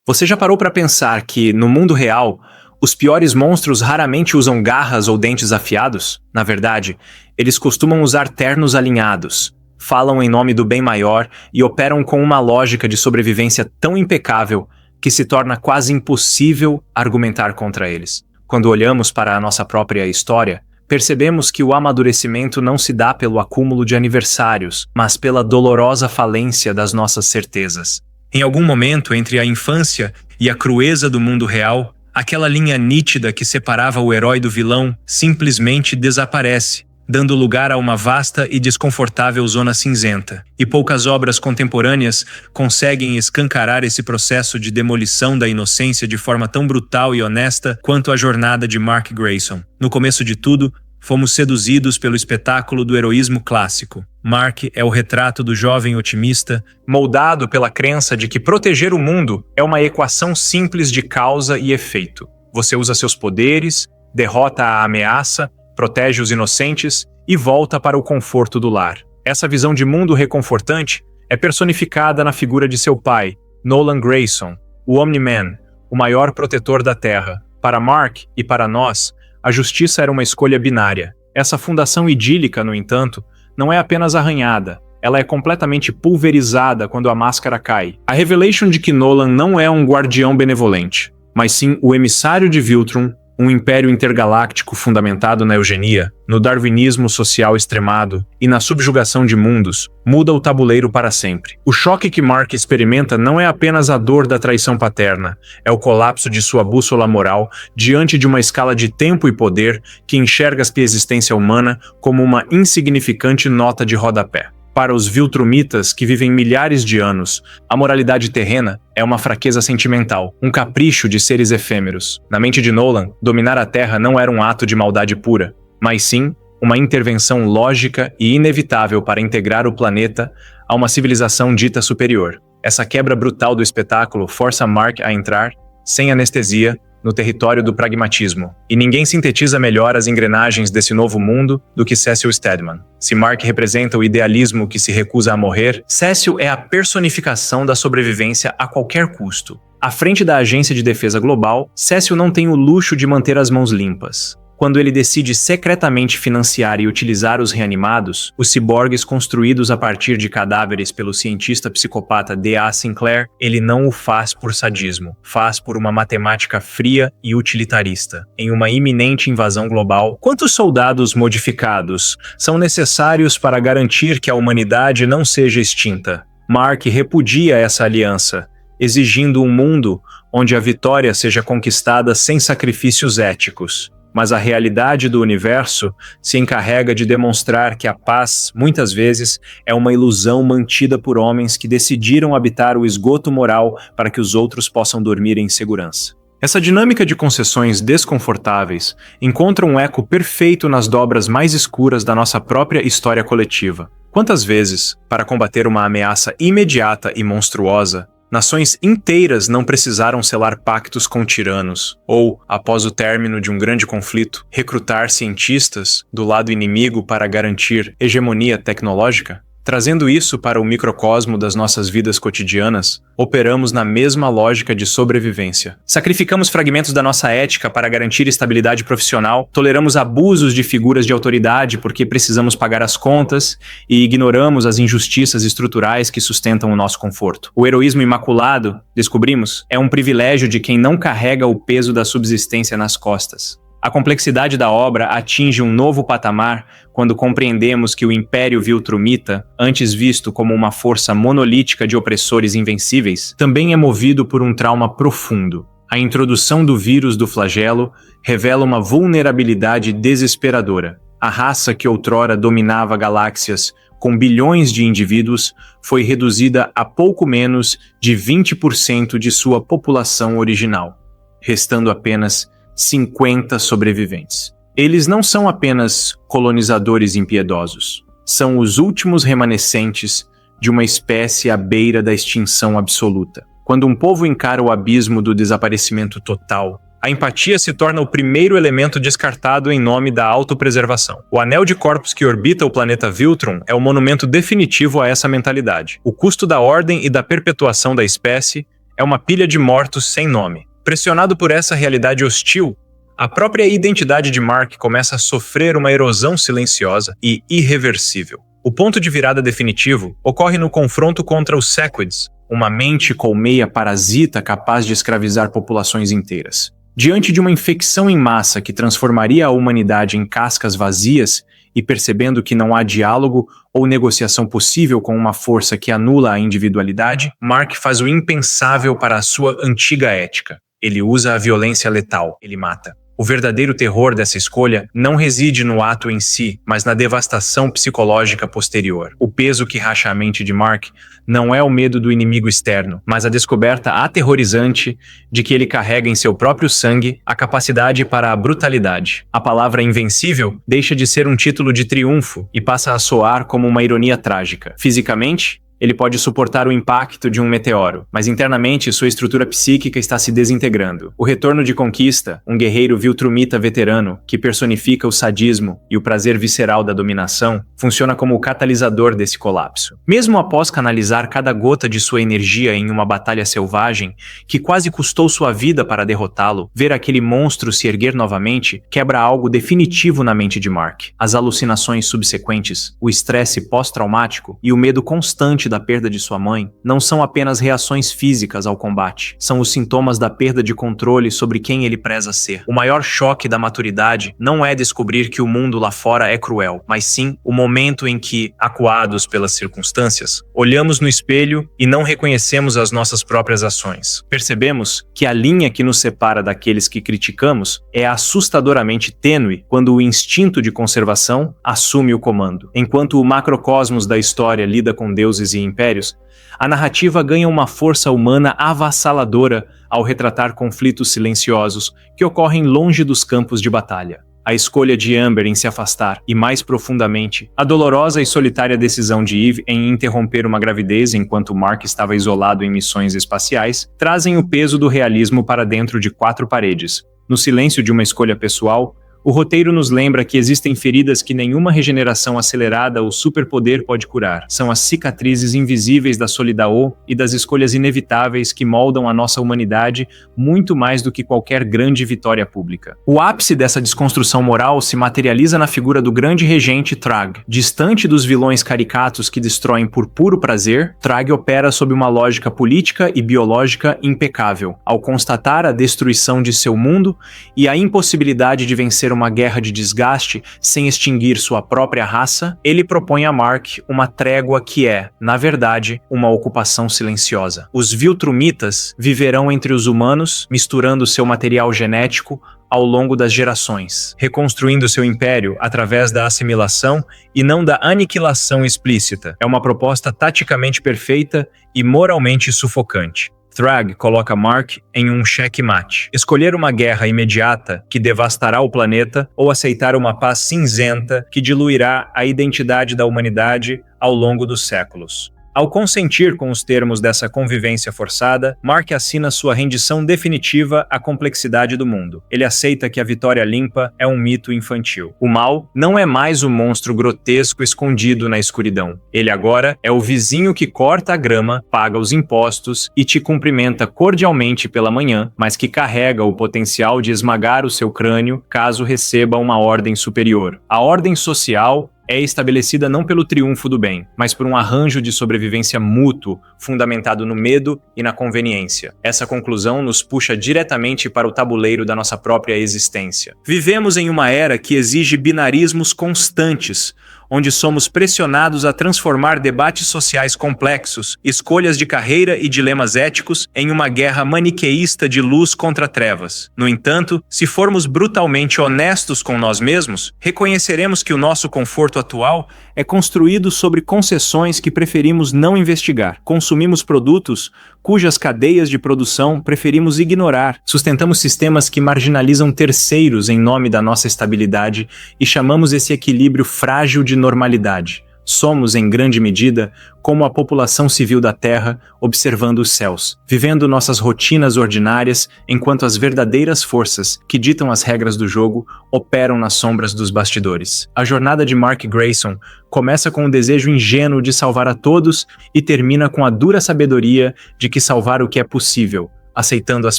Você já parou para pensar que, no mundo real, os piores monstros raramente usam garras ou dentes afiados? Na verdade, eles costumam usar ternos alinhados, falam em nome do bem maior e operam com uma lógica de sobrevivência tão impecável que se torna quase impossível argumentar contra eles. Quando olhamos para a nossa própria história, percebemos que o amadurecimento não se dá pelo acúmulo de aniversários, mas pela dolorosa falência das nossas certezas. Em algum momento entre a infância e a crueza do mundo real, aquela linha nítida que separava o herói do vilão simplesmente desaparece, dando lugar a uma vasta e desconfortável zona cinzenta. E poucas obras contemporâneas conseguem escancarar esse processo de demolição da inocência de forma tão brutal e honesta quanto a jornada de Mark Grayson. No começo de tudo, fomos seduzidos pelo espetáculo do heroísmo clássico. Mark é o retrato do jovem otimista, moldado pela crença de que proteger o mundo é uma equação simples de causa e efeito. Você usa seus poderes, derrota a ameaça, protege os inocentes e volta para o conforto do lar. Essa visão de mundo reconfortante é personificada na figura de seu pai, Nolan Grayson, o Omni-Man, o maior protetor da Terra. Para Mark e para nós, a justiça era uma escolha binária. Essa fundação idílica, no entanto, não é apenas arranhada, ela é completamente pulverizada quando a máscara cai. A revelation de que Nolan não é um guardião benevolente, mas sim o emissário de Viltrum, um império intergaláctico fundamentado na eugenia, no darwinismo social extremado e na subjugação de mundos, muda o tabuleiro para sempre. O choque que Mark experimenta não é apenas a dor da traição paterna, é o colapso de sua bússola moral diante de uma escala de tempo e poder que enxerga a existência humana como uma insignificante nota de rodapé. Para os Viltrumitas, que vivem milhares de anos, a moralidade terrena é uma fraqueza sentimental, um capricho de seres efêmeros. Na mente de Nolan, dominar a Terra não era um ato de maldade pura, mas sim uma intervenção lógica e inevitável para integrar o planeta a uma civilização dita superior. Essa quebra brutal do espetáculo força Mark a entrar, sem anestesia, no território do pragmatismo. E ninguém sintetiza melhor as engrenagens desse novo mundo do que Cecil Stedman. Se Mark representa o idealismo que se recusa a morrer, Cecil é a personificação da sobrevivência a qualquer custo. À frente da Agência de Defesa Global, Cecil não tem o luxo de manter as mãos limpas. Quando ele decide secretamente financiar e utilizar os reanimados, os ciborgues construídos a partir de cadáveres pelo cientista psicopata D.A. Sinclair, ele não o faz por sadismo, faz por uma matemática fria e utilitarista. Em uma iminente invasão global, quantos soldados modificados são necessários para garantir que a humanidade não seja extinta? Mark repudia essa aliança, exigindo um mundo onde a vitória seja conquistada sem sacrifícios éticos. Mas a realidade do universo se encarrega de demonstrar que a paz, muitas vezes, é uma ilusão mantida por homens que decidiram habitar o esgoto moral para que os outros possam dormir em segurança. Essa dinâmica de concessões desconfortáveis encontra um eco perfeito nas dobras mais escuras da nossa própria história coletiva. Quantas vezes, para combater uma ameaça imediata e monstruosa, nações inteiras não precisaram selar pactos com tiranos, ou, após o término de um grande conflito, recrutar cientistas do lado inimigo para garantir hegemonia tecnológica? Trazendo isso para o microcosmo das nossas vidas cotidianas, operamos na mesma lógica de sobrevivência. Sacrificamos fragmentos da nossa ética para garantir estabilidade profissional, toleramos abusos de figuras de autoridade porque precisamos pagar as contas e ignoramos as injustiças estruturais que sustentam o nosso conforto. O heroísmo imaculado, descobrimos, é um privilégio de quem não carrega o peso da subsistência nas costas. A complexidade da obra atinge um novo patamar quando compreendemos que o Império Viltrumita, antes visto como uma força monolítica de opressores invencíveis, também é movido por um trauma profundo. A introdução do vírus do flagelo revela uma vulnerabilidade desesperadora. A raça que outrora dominava galáxias com bilhões de indivíduos foi reduzida a pouco menos de 20% de sua população original, restando apenas 50 sobreviventes. Eles não são apenas colonizadores impiedosos, são os últimos remanescentes de uma espécie à beira da extinção absoluta. Quando um povo encara o abismo do desaparecimento total, a empatia se torna o primeiro elemento descartado em nome da autopreservação. O anel de corpos que orbita o planeta Viltrum é o monumento definitivo a essa mentalidade. O custo da ordem e da perpetuação da espécie é uma pilha de mortos sem nome. Pressionado por essa realidade hostil, a própria identidade de Mark começa a sofrer uma erosão silenciosa e irreversível. O ponto de virada definitivo ocorre no confronto contra os Sequids, uma mente colmeia parasita capaz de escravizar populações inteiras. Diante de uma infecção em massa que transformaria a humanidade em cascas vazias e percebendo que não há diálogo ou negociação possível com uma força que anula a individualidade, Mark faz o impensável para a sua antiga ética. Ele usa a violência letal, ele mata. O verdadeiro terror dessa escolha não reside no ato em si, mas na devastação psicológica posterior. O peso que racha a mente de Mark não é o medo do inimigo externo, mas a descoberta aterrorizante de que ele carrega em seu próprio sangue a capacidade para a brutalidade. A palavra invencível deixa de ser um título de triunfo e passa a soar como uma ironia trágica. Fisicamente, ele pode suportar o impacto de um meteoro, mas internamente sua estrutura psíquica está se desintegrando. O retorno de Conquista, um guerreiro Viltrumita veterano que personifica o sadismo e o prazer visceral da dominação, funciona como o catalisador desse colapso. Mesmo após canalizar cada gota de sua energia em uma batalha selvagem que quase custou sua vida para derrotá-lo, ver aquele monstro se erguer novamente quebra algo definitivo na mente de Mark. As alucinações subsequentes, o estresse pós-traumático e o medo constante da perda de sua mãe não são apenas reações físicas ao combate, são os sintomas da perda de controle sobre quem ele preza ser. O maior choque da maturidade não é descobrir que o mundo lá fora é cruel, mas sim o momento em que, acuados pelas circunstâncias, olhamos no espelho e não reconhecemos as nossas próprias ações. Percebemos que a linha que nos separa daqueles que criticamos é assustadoramente tênue quando o instinto de conservação assume o comando. Enquanto o macrocosmos da história lida com deuses e impérios, a narrativa ganha uma força humana avassaladora ao retratar conflitos silenciosos que ocorrem longe dos campos de batalha. A escolha de Amber em se afastar e, mais profundamente, a dolorosa e solitária decisão de Eve em interromper uma gravidez enquanto Mark estava isolado em missões espaciais, trazem o peso do realismo para dentro de quatro paredes. No silêncio de uma escolha pessoal, o roteiro nos lembra que existem feridas que nenhuma regeneração acelerada ou superpoder pode curar. São as cicatrizes invisíveis da solidão e das escolhas inevitáveis que moldam a nossa humanidade muito mais do que qualquer grande vitória pública. O ápice dessa desconstrução moral se materializa na figura do grande regente Thrag. Distante dos vilões caricatos que destroem por puro prazer, Thrag opera sob uma lógica política e biológica impecável. Ao constatar a destruição de seu mundo e a impossibilidade de vencer uma guerra de desgaste sem extinguir sua própria raça, ele propõe a Mark uma trégua que é, na verdade, uma ocupação silenciosa. Os Viltrumitas viverão entre os humanos, misturando seu material genético ao longo das gerações, reconstruindo seu império através da assimilação e não da aniquilação explícita. É uma proposta taticamente perfeita e moralmente sufocante. Thrag coloca Mark em um xeque-mate. Escolher uma guerra imediata que devastará o planeta ou aceitar uma paz cinzenta que diluirá a identidade da humanidade ao longo dos séculos. Ao consentir com os termos dessa convivência forçada, Mark assina sua rendição definitiva à complexidade do mundo. Ele aceita que a vitória limpa é um mito infantil. O mal não é mais o monstro grotesco escondido na escuridão. Ele agora é o vizinho que corta a grama, paga os impostos e te cumprimenta cordialmente pela manhã, mas que carrega o potencial de esmagar o seu crânio caso receba uma ordem superior. A ordem social é estabelecida não pelo triunfo do bem, mas por um arranjo de sobrevivência mútuo, fundamentado no medo e na conveniência. Essa conclusão nos puxa diretamente para o tabuleiro da nossa própria existência. Vivemos em uma era que exige binarismos constantes, onde somos pressionados a transformar debates sociais complexos, escolhas de carreira e dilemas éticos em uma guerra maniqueísta de luz contra trevas. No entanto, se formos brutalmente honestos com nós mesmos, reconheceremos que o nosso conforto atual é construído sobre concessões que preferimos não investigar. Consumimos produtos cujas cadeias de produção preferimos ignorar. Sustentamos sistemas que marginalizam terceiros em nome da nossa estabilidade e chamamos esse equilíbrio frágil de normalidade. Somos, em grande medida, como a população civil da Terra, observando os céus, vivendo nossas rotinas ordinárias, enquanto as verdadeiras forças que ditam as regras do jogo operam nas sombras dos bastidores. A jornada de Mark Grayson começa com o desejo ingênuo de salvar a todos e termina com a dura sabedoria de que salvar o que é possível, aceitando as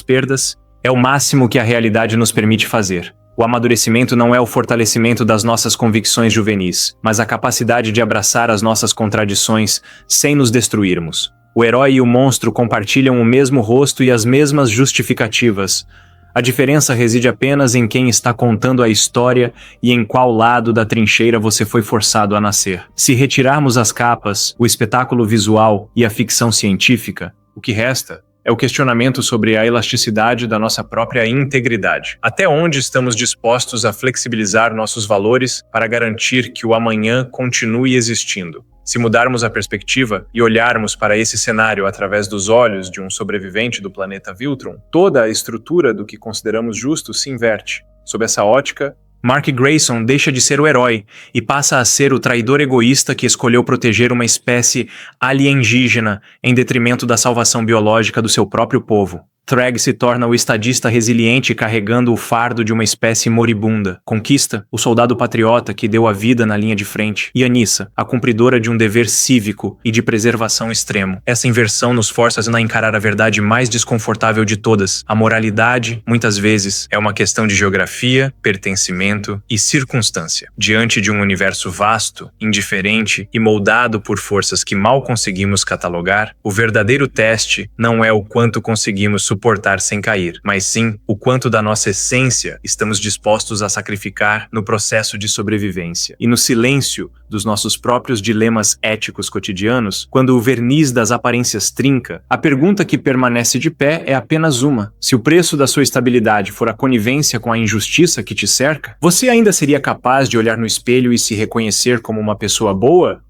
perdas, é o máximo que a realidade nos permite fazer. O amadurecimento não é o fortalecimento das nossas convicções juvenis, mas a capacidade de abraçar as nossas contradições sem nos destruirmos. O herói e o monstro compartilham o mesmo rosto e as mesmas justificativas. A diferença reside apenas em quem está contando a história e em qual lado da trincheira você foi forçado a nascer. Se retirarmos as capas, o espetáculo visual e a ficção científica, o que resta é o questionamento sobre a elasticidade da nossa própria integridade. Até onde estamos dispostos a flexibilizar nossos valores para garantir que o amanhã continue existindo? Se mudarmos a perspectiva e olharmos para esse cenário através dos olhos de um sobrevivente do planeta Viltrum, toda a estrutura do que consideramos justo se inverte. Sob essa ótica, Mark Grayson deixa de ser o herói e passa a ser o traidor egoísta que escolheu proteger uma espécie alienígena em detrimento da salvação biológica do seu próprio povo. Thrag se torna o estadista resiliente carregando o fardo de uma espécie moribunda. Conquista, o soldado patriota que deu a vida na linha de frente. E Anissa, a cumpridora de um dever cívico e de preservação extremo. Essa inversão nos força a encarar a verdade mais desconfortável de todas. A moralidade, muitas vezes, é uma questão de geografia, pertencimento e circunstância. Diante de um universo vasto, indiferente e moldado por forças que mal conseguimos catalogar, o verdadeiro teste não é o quanto conseguimos suportar sem cair, mas sim o quanto da nossa essência estamos dispostos a sacrificar no processo de sobrevivência. E no silêncio dos nossos próprios dilemas éticos cotidianos, quando o verniz das aparências trinca, a pergunta que permanece de pé é apenas uma: se o preço da sua estabilidade for a conivência com a injustiça que te cerca, você ainda seria capaz de olhar no espelho e se reconhecer como uma pessoa boa?